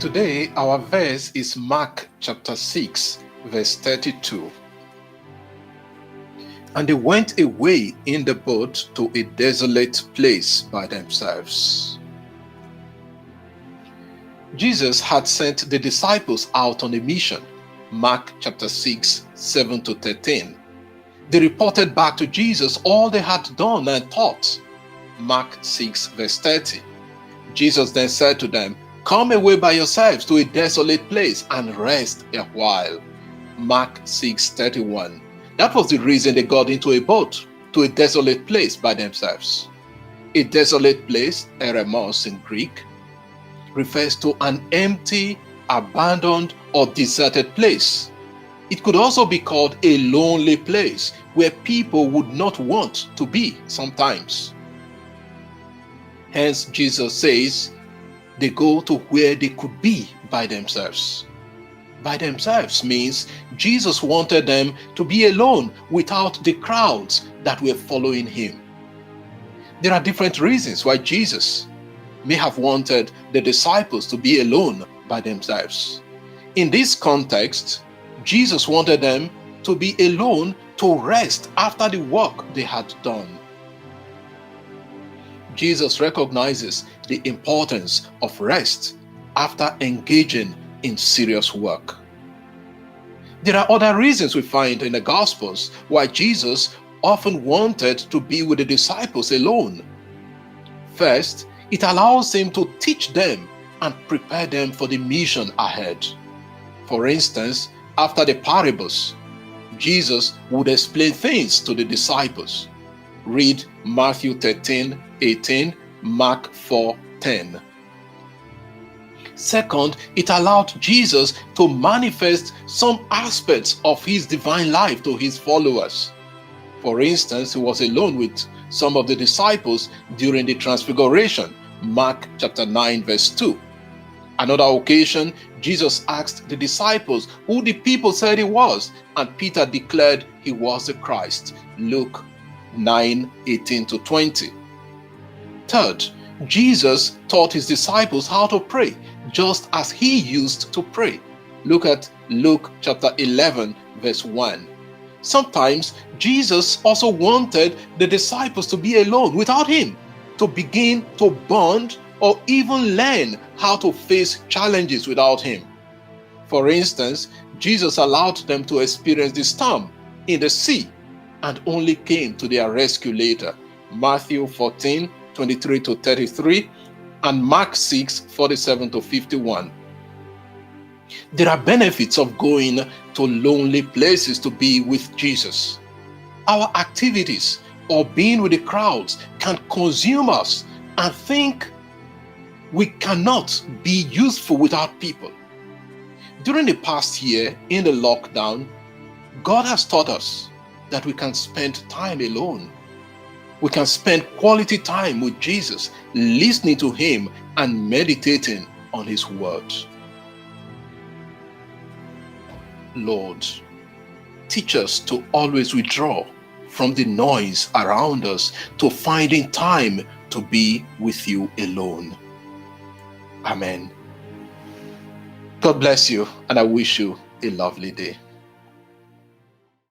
Today, our verse is Mark chapter 6, verse 32. And they went away in the boat to a desolate place by themselves. Jesus had sent the disciples out on a mission. Mark chapter 6, 7 to 13. They reported back to Jesus all they had done and taught. Mark 6, verse 30. Jesus then said to them, "Come away by yourselves to a desolate place and rest a while." Mark 6:31. That was the reason they got into a boat to a desolate place by themselves. A desolate place, eremos in Greek, refers to an empty, abandoned, or deserted place. It could also be called a lonely place where people would not want to be sometimes. Hence, Jesus says, they go to where they could be by themselves. By themselves means Jesus wanted them to be alone without the crowds that were following him. There are different reasons why Jesus may have wanted the disciples to be alone by themselves. In this context, Jesus wanted them to be alone to rest after the work they had done. Jesus recognizes the importance of rest after engaging in serious work. There are other reasons we find in the Gospels why Jesus often wanted to be with the disciples alone. First, it allows him to teach them and prepare them for the mission ahead. For instance, after the parables, Jesus would explain things to the disciples. Read Matthew 13:18, Mark 4:10. Second, it allowed Jesus to manifest some aspects of his divine life to his followers. For instance, he was alone with some of the disciples during the Transfiguration, Mark chapter 9, verse 2. Another occasion, Jesus asked the disciples who the people said he was, and Peter declared he was the Christ, Luke 9:18 to 20. Third, Jesus taught his disciples how to pray, just as he used to pray. Look at Luke chapter 11, verse 1. Sometimes Jesus also wanted the disciples to be alone without him, to begin to bond or even learn how to face challenges without him. For instance, Jesus allowed them to experience the storm in the sea and only came to their rescue later. Matthew 14:23 to 33 and Mark 6:47 to 51. There are benefits of going to lonely places to be with Jesus. Our activities or being with the crowds can consume us and think we cannot be useful without people. During the past year in the lockdown, God has taught us that we can spend time alone. We can spend quality time with Jesus, listening to him and meditating on his word. Lord, teach us to always withdraw from the noise around us to finding time to be with you alone. Amen. God bless you, and I wish you a lovely day.